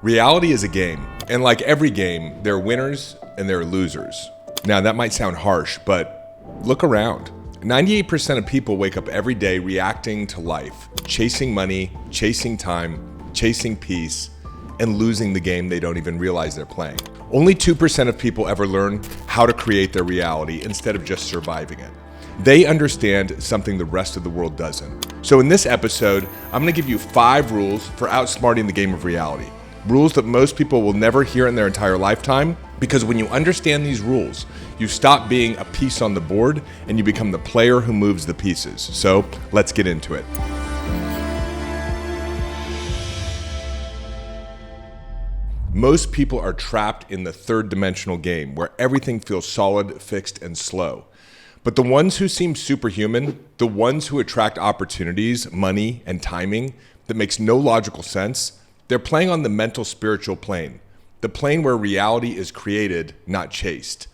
Reality is a game, and like every game, there are winners and there are losers. Now, that might sound harsh, but look around. 98% of people wake up every day reacting to life, chasing money, chasing time, chasing peace, and losing the game they don't even realize they're playing. Only 2% of people ever learn how to create their reality instead of just surviving it. They understand something the rest of the world doesn't. So in this episode, I'm going to give you 5 rules for outsmarting the game of reality. Rules that most people will never hear in their entire lifetime, because when you understand these rules, you stop being a piece on the board and you become the player who moves the pieces. So let's get into it. Most people are trapped in the third dimensional game where everything feels solid, fixed, and slow. But the ones who seem superhuman, the ones who attract opportunities, money, and timing that makes no logical sense, they're playing on the mental spiritual plane, the plane where reality is created, not chased.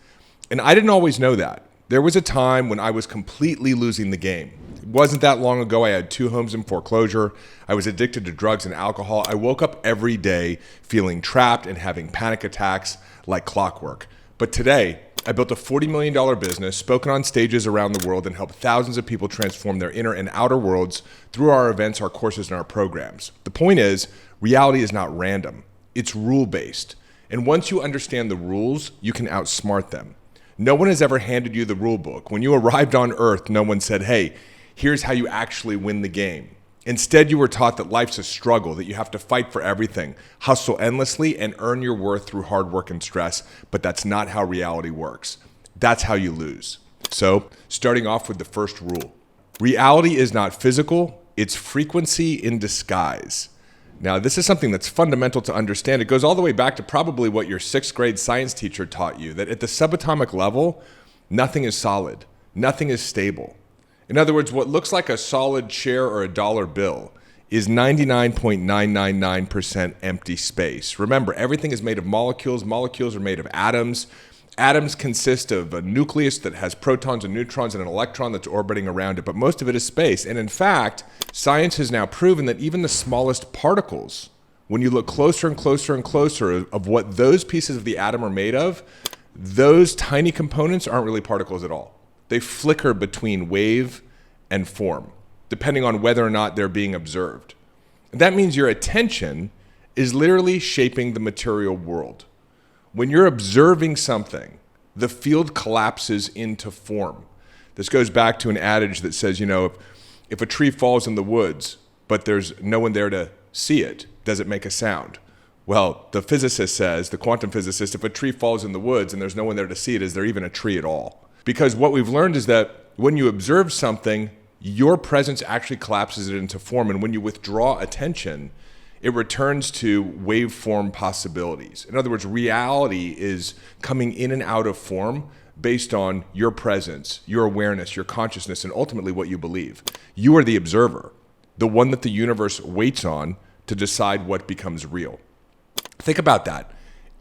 And I didn't always know that. There was a time when I was completely losing the game. It wasn't that long ago. I had 2 homes in foreclosure. I was addicted to drugs and alcohol. I woke up every day feeling trapped and having panic attacks like clockwork. But today, I built a $40 million business, spoken on stages around the world, and helped thousands of people transform their inner and outer worlds through our events, our courses, and our programs. The point is, reality is not random. It's rule-based. And once you understand the rules, you can outsmart them. No one has ever handed you the rule book. When you arrived on Earth, no one said, hey, here's how you actually win the game. Instead, you were taught that life's a struggle, that you have to fight for everything, hustle endlessly, and earn your worth through hard work and stress. But that's not how reality works. That's how you lose. So, starting off with the first rule. Reality is not physical, it's frequency in disguise. Now, this is something that's fundamental to understand. It goes all the way back to probably what your 6th grade science teacher taught you, that at the subatomic level, nothing is solid, nothing is stable. In other words, what looks like a solid chair or a dollar bill is 99.999% empty space. Remember, everything is made of molecules. Molecules are made of atoms. Atoms consist of a nucleus that has protons and neutrons and an electron that's orbiting around it, but most of it is space. And in fact, science has now proven that even the smallest particles, when you look closer and closer and closer of what those pieces of the atom are made of, those tiny components aren't really particles at all. They flicker between wave and form, depending on whether or not they're being observed. That means your attention is literally shaping the material world. When you're observing something, the field collapses into form. This goes back to an adage that says, if a tree falls in the woods, but there's no one there to see it, does it make a sound? Well, the physicist says, the quantum physicist, if a tree falls in the woods and there's no one there to see it, is there even a tree at all? Because what we've learned is that when you observe something, your presence actually collapses it into form. And when you withdraw attention, it returns to waveform possibilities. In other words, reality is coming in and out of form based on your presence, your awareness, your consciousness, and ultimately what you believe. You are the observer, the one that the universe waits on to decide what becomes real. Think about that.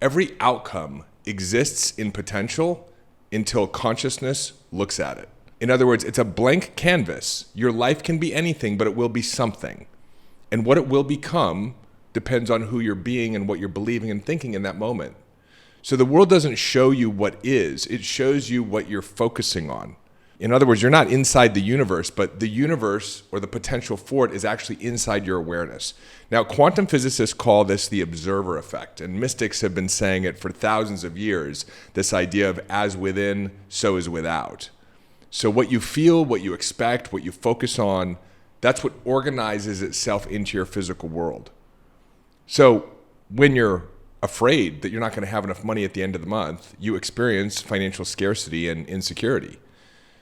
Every outcome exists in potential until consciousness looks at it. In other words, it's a blank canvas. Your life can be anything, but it will be something. And what it will become depends on who you're being and what you're believing and thinking in that moment. So the world doesn't show you what is, it shows you what you're focusing on. In other words, you're not inside the universe, but the universe or the potential for it is actually inside your awareness. Now, quantum physicists call this the observer effect, and mystics have been saying it for thousands of years, this idea of as within, so is without. So what you feel, what you expect, what you focus on, that's what organizes itself into your physical world. So when you're afraid that you're not going to have enough money at the end of the month, you experience financial scarcity and insecurity.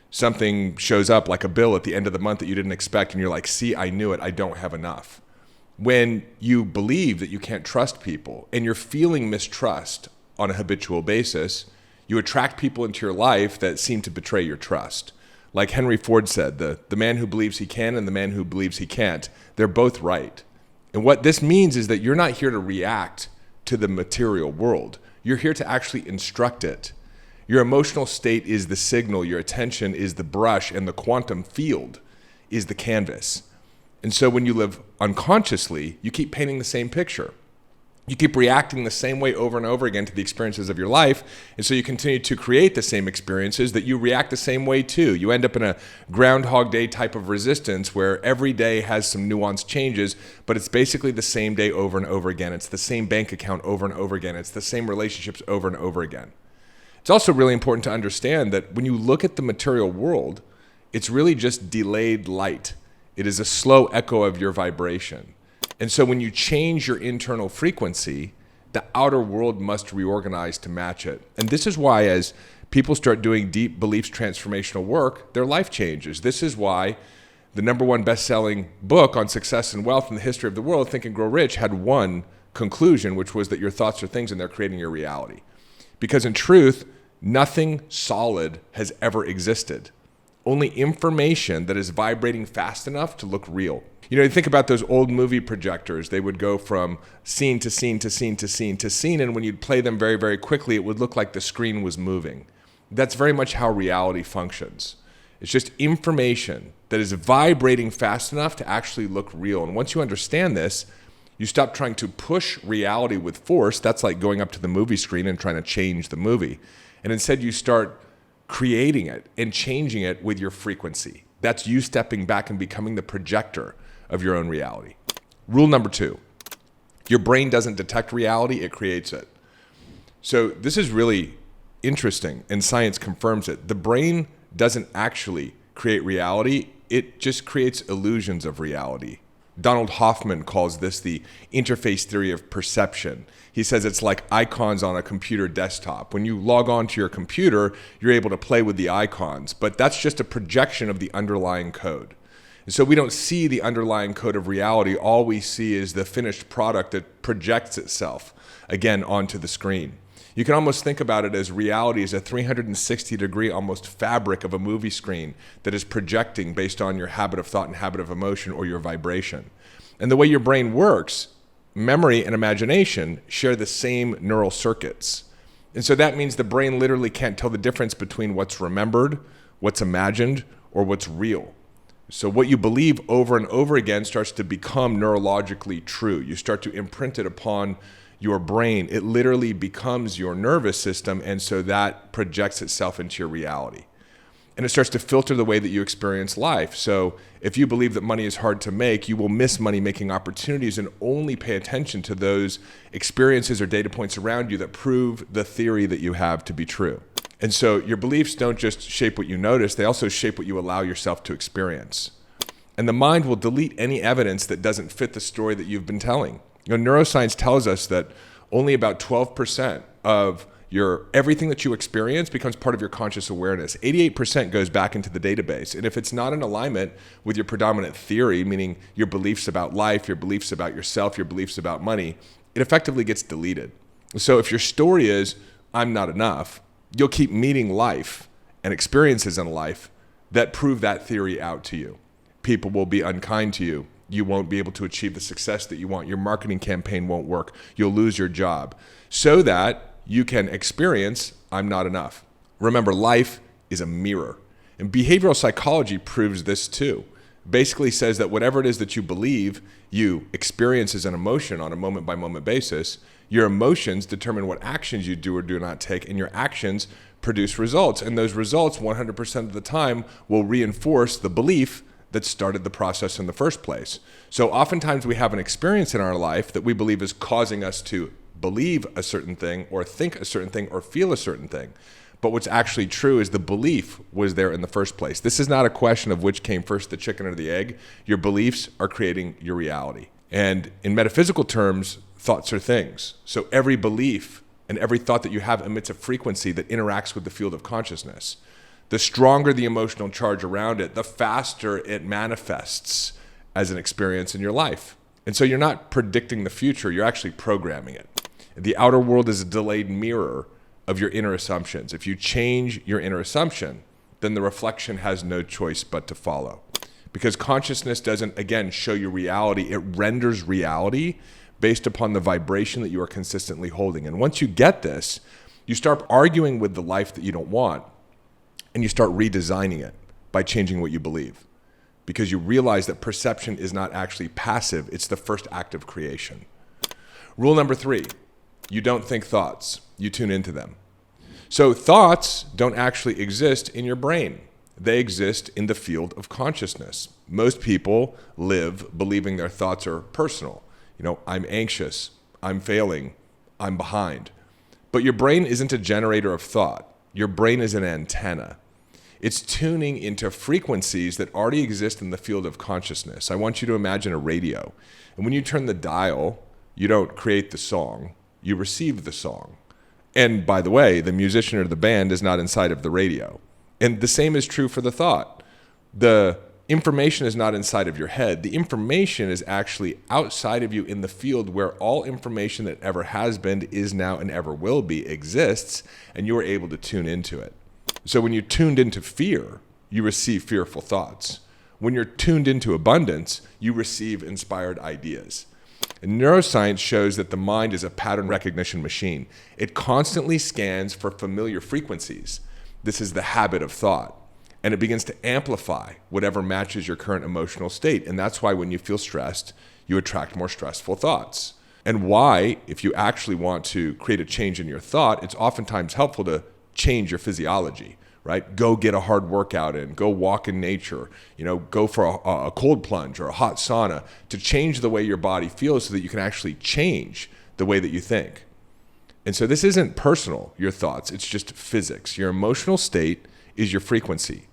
Something shows up like a bill at the end of the month that you didn't expect, and you're like, see, I knew it, I don't have enough. When you believe that you can't trust people and you're feeling mistrust on a habitual basis, you attract people into your life that seem to betray your trust. Like Henry Ford said, the man who believes he can and the man who believes he can't, they're both right. And what this means is that you're not here to react to the material world. You're here to actually instruct it. Your emotional state is the signal, your attention is the brush, and the quantum field is the canvas. And so when you live unconsciously, you keep painting the same picture. You keep reacting the same way over and over again to the experiences of your life. And so you continue to create the same experiences that you react the same way to. You end up in a Groundhog Day type of resistance where every day has some nuanced changes, but it's basically the same day over and over again. It's the same bank account over and over again. It's the same relationships over and over again. It's also really important to understand that when you look at the material world, it's really just delayed light. It is a slow echo of your vibration. And so when you change your internal frequency, the outer world must reorganize to match it. And this is why as people start doing deep beliefs transformational work, their life changes. This is why the #1 best-selling book on success and wealth in the history of the world, Think and Grow Rich, had one conclusion, which was that your thoughts are things and they're creating your reality. Because in truth, nothing solid has ever existed. Only information that is vibrating fast enough to look real. You know, you think about those old movie projectors. They would go from scene to scene to scene to scene to scene, and when you'd play them very, very quickly, it would look like the screen was moving. That's very much how reality functions. It's just information that is vibrating fast enough to actually look real. And once you understand this, you stop trying to push reality with force. That's like going up to the movie screen and trying to change the movie. And instead, you start creating it and changing it with your frequency. That's you stepping back and becoming the projector of your own reality. Rule number 2, your brain doesn't detect reality, it creates it. So this is really interesting, and science confirms it. The brain doesn't actually create reality, it just creates illusions of reality. Donald Hoffman calls this the interface theory of perception. He says it's like icons on a computer desktop. When you log on to your computer, you're able to play with the icons, but that's just a projection of the underlying code. And so we don't see the underlying code of reality. All we see is the finished product that projects itself, again, onto the screen. You can almost think about it as reality is a 360-degree almost fabric of a movie screen that is projecting based on your habit of thought and habit of emotion or your vibration. And the way your brain works, memory and imagination share the same neural circuits. And so that means the brain literally can't tell the difference between what's remembered, what's imagined, or what's real. So what you believe over and over again starts to become neurologically true. You start to imprint it upon your brain. It literally becomes your nervous system, and so that projects itself into your reality. And it starts to filter the way that you experience life. So if you believe that money is hard to make, you will miss money-making opportunities and only pay attention to those experiences or data points around you that prove the theory that you have to be true. And so your beliefs don't just shape what you notice, they also shape what you allow yourself to experience. And the mind will delete any evidence that doesn't fit the story that you've been telling. You know, neuroscience tells us that only about 12% of everything that you experience becomes part of your conscious awareness. 88% goes back into the database. And if it's not in alignment with your predominant theory, meaning your beliefs about life, your beliefs about yourself, your beliefs about money, it effectively gets deleted. So if your story is, I'm not enough, you'll keep meeting life and experiences in life that prove that theory out to you. People will be unkind to you. You won't be able to achieve the success that you want. Your marketing campaign won't work. You'll lose your job. So that you can experience, I'm not enough. Remember, life is a mirror. And behavioral psychology proves this too. Basically says that whatever it is that you believe, you experience as an emotion on a moment-by-moment basis. Your emotions determine what actions you do or do not take, and your actions produce results. And those results, 100% of the time, will reinforce the belief that started the process in the first place. So oftentimes we have an experience in our life that we believe is causing us to believe a certain thing or think a certain thing or feel a certain thing. But what's actually true is the belief was there in the first place. This is not a question of which came first, the chicken or the egg. Your beliefs are creating your reality. And in metaphysical terms, thoughts are things. So every belief and every thought that you have emits a frequency that interacts with the field of consciousness. The stronger the emotional charge around it, the faster it manifests as an experience in your life. And so you're not predicting the future, you're actually programming it. The outer world is a delayed mirror of your inner assumptions. If you change your inner assumption, then the reflection has no choice but to follow. Because consciousness doesn't, again, show you reality, it renders reality based upon the vibration that you are consistently holding. And once you get this, you start arguing with the life that you don't want, and you start redesigning it by changing what you believe. Because you realize that perception is not actually passive, it's the first act of creation. Rule number 3, you don't think thoughts, you tune into them. So thoughts don't actually exist in your brain. They exist in the field of consciousness. Most people live believing their thoughts are personal. I'm anxious, I'm failing, I'm behind. But your brain isn't a generator of thought. Your brain is an antenna. It's tuning into frequencies that already exist in the field of consciousness. I want you to imagine a radio. And when you turn the dial, you don't create the song, you receive the song. And by the way, the musician or the band is not inside of the radio. And the same is true for the thought. The information is not inside of your head. The information is actually outside of you in the field where all information that ever has been, is now, and ever will be exists, and you are able to tune into it. So when you're tuned into fear, you receive fearful thoughts. When you're tuned into abundance, you receive inspired ideas. And neuroscience shows that the mind is a pattern recognition machine. It constantly scans for familiar frequencies. This is the habit of thought. And it begins to amplify whatever matches your current emotional state. And that's why when you feel stressed, you attract more stressful thoughts. And why, if you actually want to create a change in your thought, it's oftentimes helpful to change your physiology, right? Go get a hard workout in, go walk in nature, go for a cold plunge or a hot sauna to change the way your body feels so that you can actually change the way that you think. And so this isn't personal, your thoughts, it's just physics. Your emotional state is your frequency.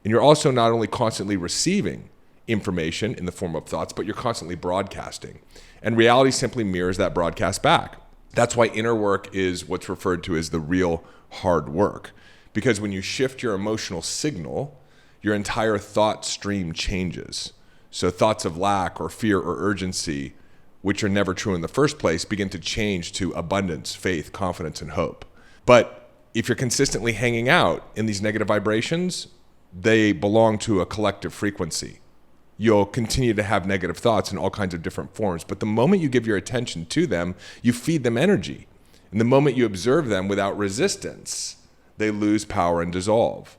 And you're also not only constantly receiving information in the form of thoughts, but you're constantly broadcasting. And reality simply mirrors that broadcast back. That's why inner work is what's referred to as the real hard work. Because when you shift your emotional signal, your entire thought stream changes. So thoughts of lack or fear or urgency, which are never true in the first place, begin to change to abundance, faith, confidence, and hope. But if you're consistently hanging out in these negative vibrations, they belong to a collective frequency. You'll continue to have negative thoughts in all kinds of different forms. But the moment you give your attention to them, you feed them energy. And the moment you observe them without resistance, they lose power and dissolve.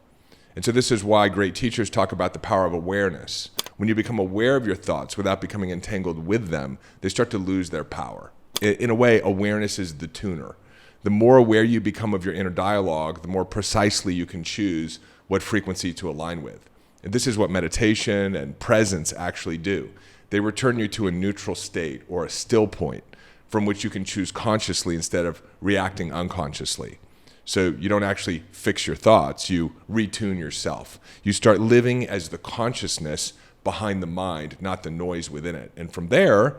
And so this is why great teachers talk about the power of awareness. When you become aware of your thoughts without becoming entangled with them, they start to lose their power. In a way, awareness is the tuner. The more aware you become of your inner dialogue, the more precisely you can choose what frequency to align with. And this is what meditation and presence actually do. They return you to a neutral state or a still point from which you can choose consciously instead of reacting unconsciously. So you don't actually fix your thoughts, you retune yourself. You start living as the consciousness behind the mind, not the noise within it. And from there,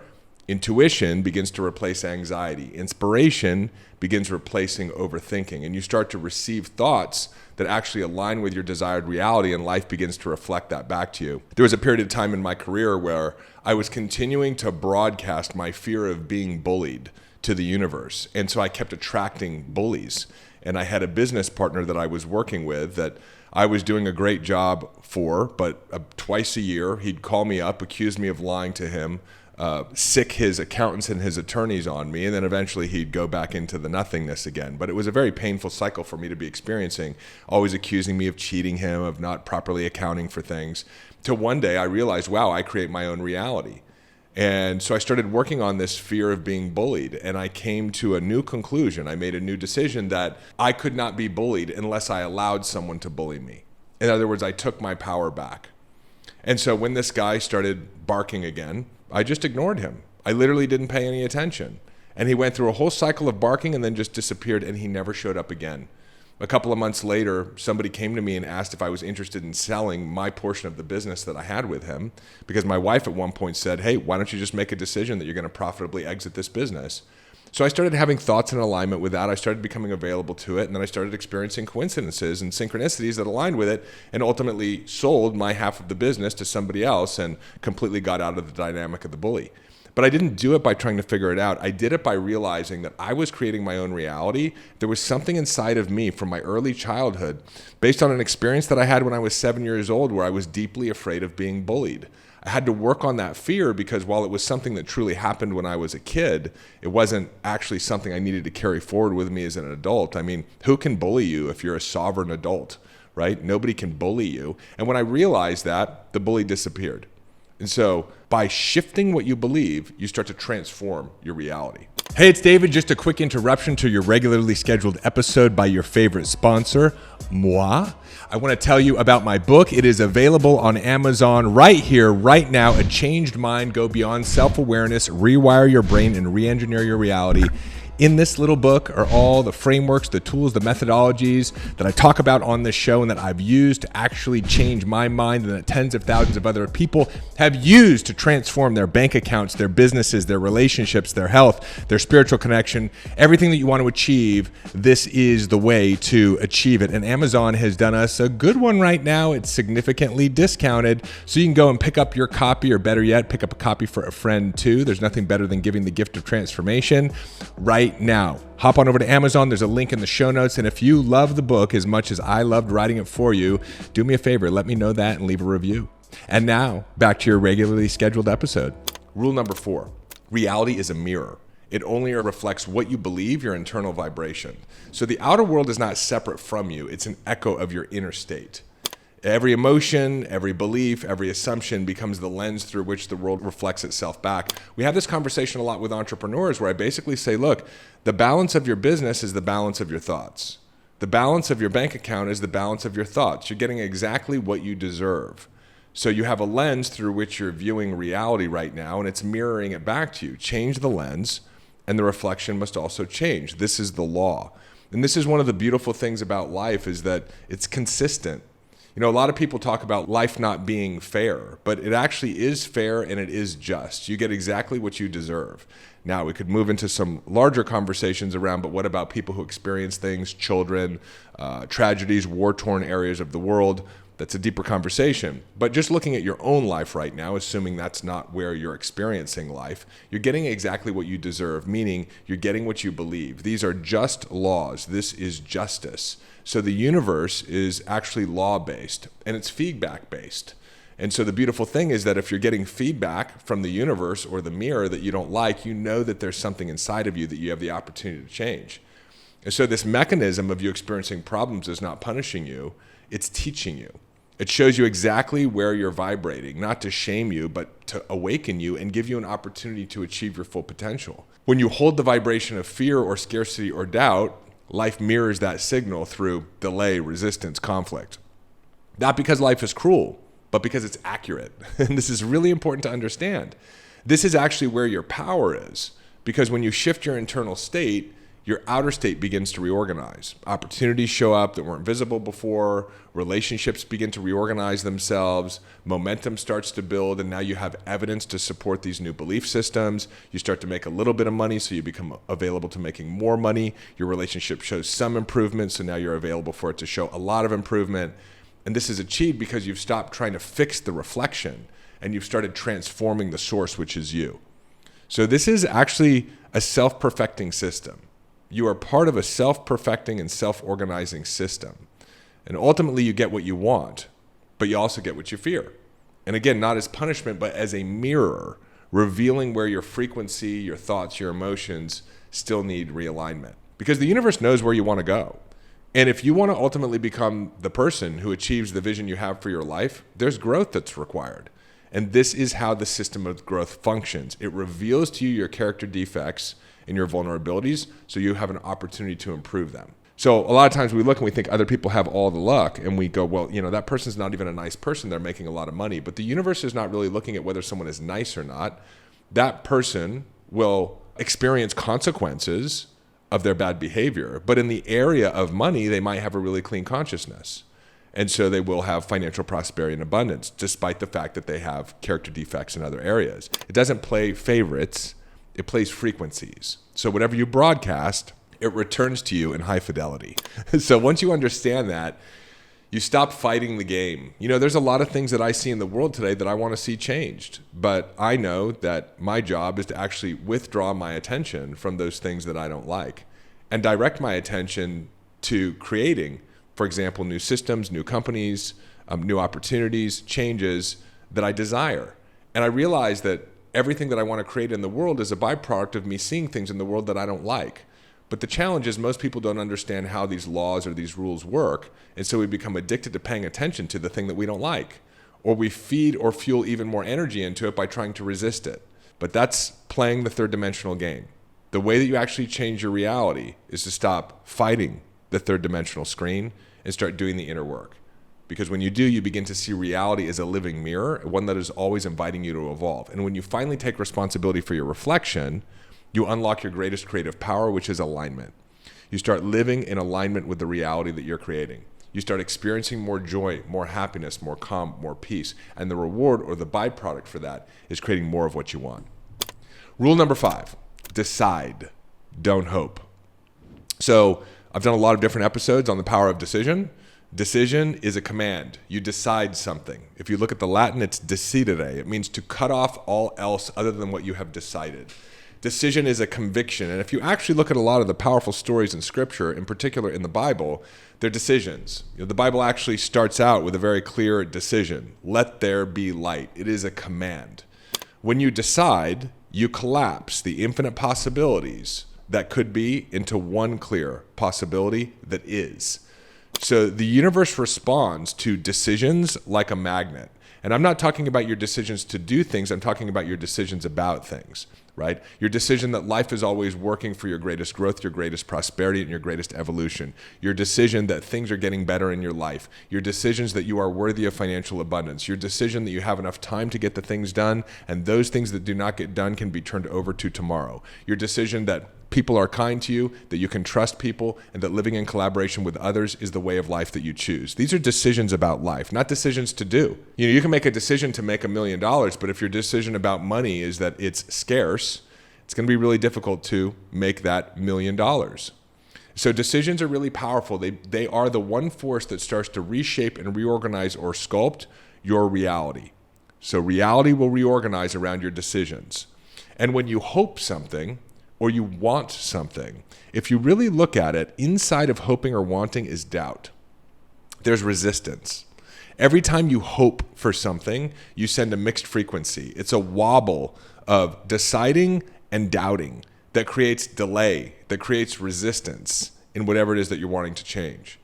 intuition begins to replace anxiety. Inspiration begins replacing overthinking. And you start to receive thoughts that actually align with your desired reality, and life begins to reflect that back to you. There was a period of time in my career where I was continuing to broadcast my fear of being bullied to the universe. And so I kept attracting bullies. And I had a business partner that I was working with that I was doing a great job for, but twice a year he'd call me up, accuse me of lying to him, sick his accountants and his attorneys on me, and then eventually he'd go back into the nothingness again. But it was a very painful cycle for me to be experiencing, always accusing me of cheating him, of not properly accounting for things, till one day I realized, wow, I create my own reality. And so I started working on this fear of being bullied, and I came to a new conclusion. I made a new decision that I could not be bullied unless I allowed someone to bully me. In other words, I took my power back. And so when this guy started barking again, I just ignored him. I literally didn't pay any attention. And he went through a whole cycle of barking and then just disappeared, and he never showed up again. A couple of months later, somebody came to me and asked if I was interested in selling my portion of the business that I had with him, because my wife at one point said, hey, why don't you just make a decision that you're going to profitably exit this business? So I started having thoughts in alignment with that. I started becoming available to it, and then I started experiencing coincidences and synchronicities that aligned with it, and ultimately sold my half of the business to somebody else and completely got out of the dynamic of the bully. But I didn't do it by trying to figure it out. I did it by realizing that I was creating my own reality. There was something inside of me from my early childhood, based on an experience that I had when I was 7 years old, where I was deeply afraid of being bullied. I had to work on that fear because while it was something that truly happened when I was a kid, it wasn't actually something I needed to carry forward with me as an adult. I mean, who can bully you if you're a sovereign adult, right? Nobody can bully you. And when I realized that, the bully disappeared. And so by shifting what you believe, you start to transform your reality. Hey, it's David. Just a quick interruption to your regularly scheduled episode by your favorite sponsor, moi. I want to tell you about my book. It is available on Amazon right here, right now. A Changed Mind, Go Beyond Self-Awareness, Rewire Your Brain, and Re-Engineer Your Reality. In this little book are all the frameworks, the tools, the methodologies that I talk about on this show and that I've used to actually change my mind and that tens of thousands of other people have used to transform their bank accounts, their businesses, their relationships, their health, their spiritual connection, everything that you want to achieve. This is the way to achieve it. And Amazon has done us a good one right now. It's significantly discounted. So you can go and pick up your copy, or better yet, pick up a copy for a friend too. There's nothing better than giving the gift of transformation right now. Hop on over to Amazon. There's a link in the show notes. And if you love the book as much as I loved writing it for you, do me a favor, let me know that and leave a review. And now back to your regularly scheduled episode. Rule number 4, reality is a mirror. It only reflects what you believe, your internal vibration. So the outer world is not separate from you. It's an echo of your inner state. Every emotion, every belief, every assumption becomes the lens through which the world reflects itself back. We have this conversation a lot with entrepreneurs where I basically say, look, the balance of your business is the balance of your thoughts. The balance of your bank account is the balance of your thoughts. You're getting exactly what you deserve. So you have a lens through which you're viewing reality right now, and it's mirroring it back to you. Change the lens, and the reflection must also change. This is the law. And this is one of the beautiful things about life, is that it's consistent. You know, a lot of people talk about life not being fair, but it actually is fair and it is just. You get exactly what you deserve. Now, we could move into some larger conversations around, but what about people who experience things, children, tragedies, war-torn areas of the world? That's a deeper conversation. But just looking at your own life right now, assuming that's not where you're experiencing life, you're getting exactly what you deserve, meaning you're getting what you believe. These are just laws. This is justice. So the universe is actually law-based and it's feedback-based. And so the beautiful thing is that if you're getting feedback from the universe or the mirror that you don't like, you know that there's something inside of you that you have the opportunity to change. And so this mechanism of you experiencing problems is not punishing you, it's teaching you. It shows you exactly where you're vibrating, not to shame you, but to awaken you and give you an opportunity to achieve your full potential. When you hold the vibration of fear or scarcity or doubt, life mirrors that signal through delay, resistance, conflict. Not because life is cruel, but because it's accurate. And this is really important to understand. This is actually where your power is, because when you shift your internal state, your outer state begins to reorganize. Opportunities show up that weren't visible before. Relationships begin to reorganize themselves. Momentum starts to build, and now you have evidence to support these new belief systems. You start to make a little bit of money, so you become available to making more money. Your relationship shows some improvement, so now you're available for it to show a lot of improvement. And this is achieved because you've stopped trying to fix the reflection, and you've started transforming the source, which is you. So this is actually a self-perfecting system. You are part of a self-perfecting and self-organizing system. And ultimately, you get what you want, but you also get what you fear. And again, not as punishment, but as a mirror, revealing where your frequency, your thoughts, your emotions still need realignment. Because the universe knows where you want to go. And if you want to ultimately become the person who achieves the vision you have for your life, there's growth that's required. And this is how the system of growth functions. It reveals to you your character defects and your vulnerabilities, so you have an opportunity to improve them. So a lot of times we look and we think other people have all the luck, and we go, well, you know, that person's not even a nice person. They're making a lot of money. But the universe is not really looking at whether someone is nice or not. That person will experience consequences of their bad behavior. But in the area of money, they might have a really clean consciousness. And so they will have financial prosperity and abundance, despite the fact that they have character defects in other areas. It doesn't play favorites. It plays frequencies. So whatever you broadcast, it returns to you in high fidelity. So once you understand that, you stop fighting the game. You know, there's a lot of things that I see in the world today that I want to see changed. But I know that my job is to actually withdraw my attention from those things that I don't like and direct my attention to creating, for example, new systems, new companies, new opportunities, changes that I desire. And I realize that everything that I want to create in the world is a byproduct of me seeing things in the world that I don't like. But the challenge is most people don't understand how these laws or these rules work, and so we become addicted to paying attention to the thing that we don't like, or we feed or fuel even more energy into it by trying to resist it. But that's playing the third dimensional game. The way that you actually change your reality is to stop fighting the third dimensional screen and start doing the inner work. Because when you do, you begin to see reality as a living mirror, one that is always inviting you to evolve. And when you finally take responsibility for your reflection, you unlock your greatest creative power, which is alignment. You start living in alignment with the reality that you're creating. You start experiencing more joy, more happiness, more calm, more peace. And the reward or the byproduct for that is creating more of what you want. Rule number 5, decide, don't hope. So I've done a lot of different episodes on the power of decision. Decision is a command. You decide something. If you look at the Latin, it's decidere. It means to cut off all else other than what you have decided. Decision is a conviction. And if you actually look at a lot of the powerful stories in Scripture, in particular in the Bible, they're decisions. The Bible actually starts out with a very clear decision. Let there be light. It is a command. When you decide, you collapse the infinite possibilities that could be into one clear possibility that is. So the universe responds to decisions like a magnet. And I'm not talking about your decisions to do things. I'm talking about your decisions about things, right? Your decision that life is always working for your greatest growth, your greatest prosperity, and your greatest evolution. Your decision that things are getting better in your life. Your decisions that you are worthy of financial abundance. Your decision that you have enough time to get the things done, and those things that do not get done can be turned over to tomorrow. Your decision that people are kind to you, that you can trust people, and that living in collaboration with others is the way of life that you choose. These are decisions about life, not decisions to do. You can make a decision to make $1 million, but if your decision about money is that it's scarce, it's going to be really difficult to make that $1 million. So decisions are really powerful. They are the one force that starts to reshape and reorganize or sculpt your reality. So reality will reorganize around your decisions. And when you hope something, or you want something, if you really look at it, inside of hoping or wanting is doubt. There's resistance. Every time you hope for something, you send a mixed frequency. It's a wobble of deciding and doubting that creates delay, that creates resistance in whatever it is that you're wanting to change.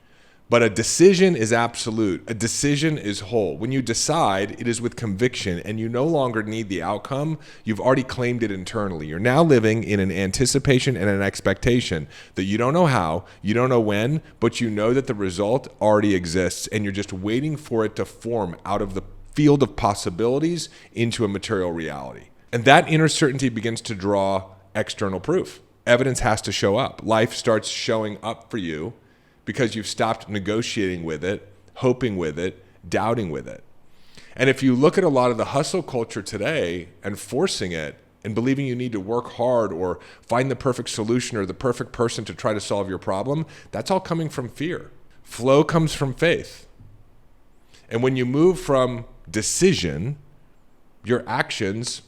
But a decision is absolute. A decision is whole. When you decide, it is with conviction, and you no longer need the outcome. You've already claimed it internally. You're now living in an anticipation and an expectation that you don't know how, you don't know when, but you know that the result already exists, and you're just waiting for it to form out of the field of possibilities into a material reality. And that inner certainty begins to draw external proof. Evidence has to show up. Life starts showing up for you, because you've stopped negotiating with it, hoping with it, doubting with it. And if you look at a lot of the hustle culture today and forcing it and believing you need to work hard or find the perfect solution or the perfect person to try to solve your problem, that's all coming from fear. Flow comes from faith. And when you move from decision, your actions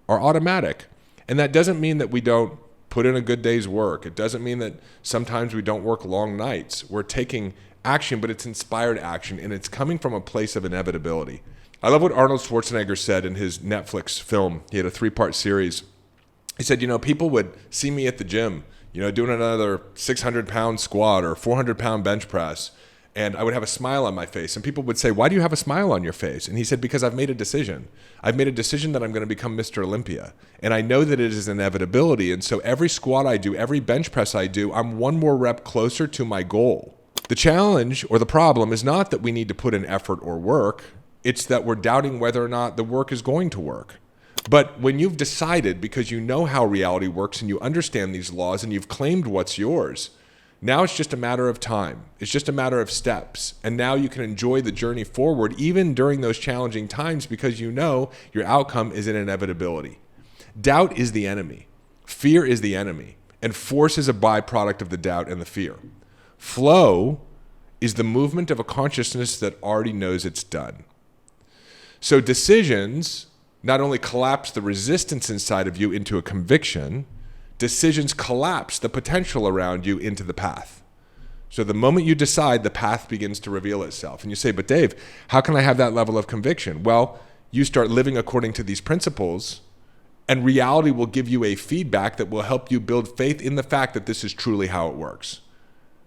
are automatic. And that doesn't mean that we don't put in a good day's work. It doesn't mean that sometimes we don't work long nights. We're taking action, but it's inspired action, and it's coming from a place of inevitability. I love what Arnold Schwarzenegger said in his Netflix film. He had a 3-part series. He said, people would see me at the gym, doing another 600-pound squat or 400-pound bench press, and I would have a smile on my face. And people would say, why do you have a smile on your face? And he said, because I've made a decision. I've made a decision that I'm going to become Mr. Olympia. And I know that it is an inevitability. And so every squat I do, every bench press I do, I'm one more rep closer to my goal. The challenge or the problem is not that we need to put in effort or work. It's that we're doubting whether or not the work is going to work. But when you've decided, because you know how reality works and you understand these laws and you've claimed what's yours, now it's just a matter of time. It's just a matter of steps. And now you can enjoy the journey forward even during those challenging times because you know your outcome is an inevitability. Doubt is the enemy. Fear is the enemy. And force is a byproduct of the doubt and the fear. Flow is the movement of a consciousness that already knows it's done. So decisions not only collapse the resistance inside of you into a conviction, decisions collapse the potential around you into the path. So the moment you decide, the path begins to reveal itself. And you say, but Dave, how can I have that level of conviction? Well, you start living according to these principles, and reality will give you a feedback that will help you build faith in the fact that this is truly how it works.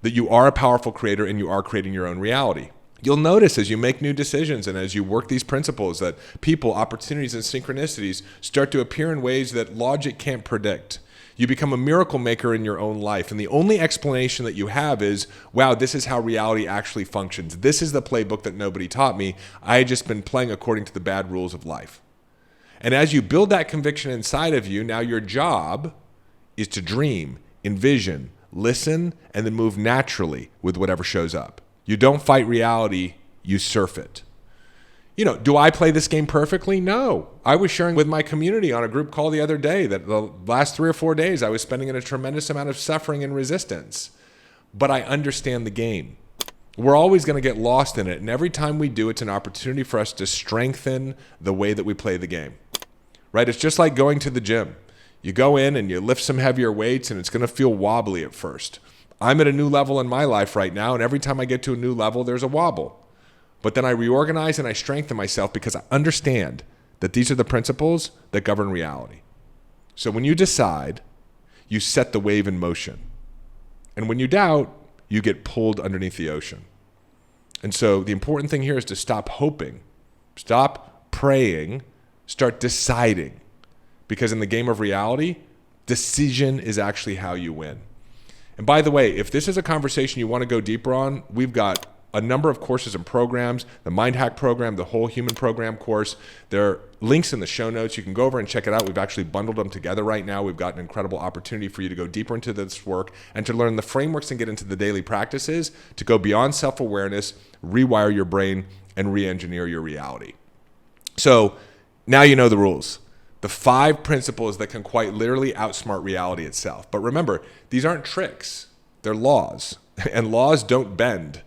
That you are a powerful creator and you are creating your own reality. You'll notice as you make new decisions and as you work these principles that people, opportunities, and synchronicities start to appear in ways that logic can't predict. You become a miracle maker in your own life. And the only explanation that you have is, wow, this is how reality actually functions. This is the playbook that nobody taught me. I had just been playing according to the bad rules of life. And as you build that conviction inside of you, now your job is to dream, envision, listen, and then move naturally with whatever shows up. You don't fight reality, you surf it. Do I play this game perfectly? No. I was sharing with my community on a group call the other day that the last 3 or 4 days I was spending in a tremendous amount of suffering and resistance. But I understand the game. We're always going to get lost in it. And every time we do, it's an opportunity for us to strengthen the way that we play the game. Right? It's just like going to the gym. You go in and you lift some heavier weights and it's going to feel wobbly at first. I'm at a new level in my life right now. And every time I get to a new level, there's a wobble. But then I reorganize and I strengthen myself because I understand that these are the principles that govern reality. So when you decide, you set the wave in motion. And when you doubt, you get pulled underneath the ocean. And so the important thing here is to stop hoping, stop praying, start deciding. Because in the game of reality, decision is actually how you win. And by the way, if this is a conversation you want to go deeper on, we've got a number of courses and programs, the Mind Hack program, the Whole Human Program course. There are links in the show notes. You can go over and check it out. We've actually bundled them together right now. We've got an incredible opportunity for you to go deeper into this work and to learn the frameworks and get into the daily practices to go beyond self-awareness, rewire your brain, and re-engineer your reality. So now you know the rules. The 5 principles that can quite literally outsmart reality itself. But remember, these aren't tricks. They're laws. And laws don't bend.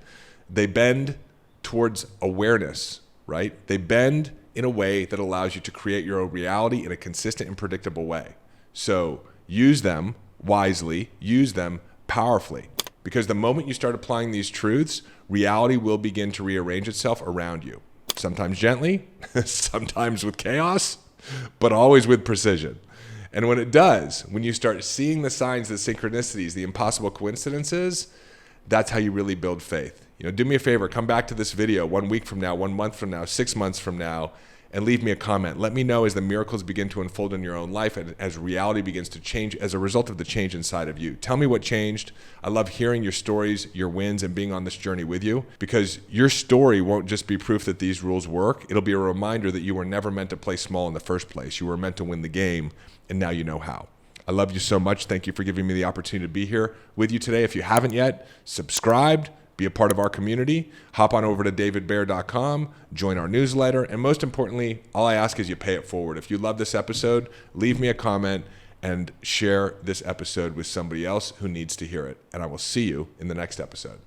They bend towards awareness, right? They bend in a way that allows you to create your own reality in a consistent and predictable way. So use them wisely, use them powerfully. Because the moment you start applying these truths, reality will begin to rearrange itself around you. Sometimes gently, sometimes with chaos, but always with precision. And when it does, when you start seeing the signs, the synchronicities, the impossible coincidences, that's how you really build faith. Do me a favor, come back to this video 1 week from now, 1 month from now, 6 months from now, and leave me a comment. Let me know as the miracles begin to unfold in your own life and as reality begins to change as a result of the change inside of you. Tell me what changed. I love hearing your stories, your wins, and being on this journey with you, because your story won't just be proof that these rules work. It'll be a reminder that you were never meant to play small in the first place. You were meant to win the game, and now you know how. I love you so much. Thank you for giving me the opportunity to be here with you today. If you haven't yet, subscribed, be a part of our community, hop on over to davidbear.com, join our newsletter, and most importantly, all I ask is you pay it forward. If you love this episode, leave me a comment and share this episode with somebody else who needs to hear it. And I will see you in the next episode.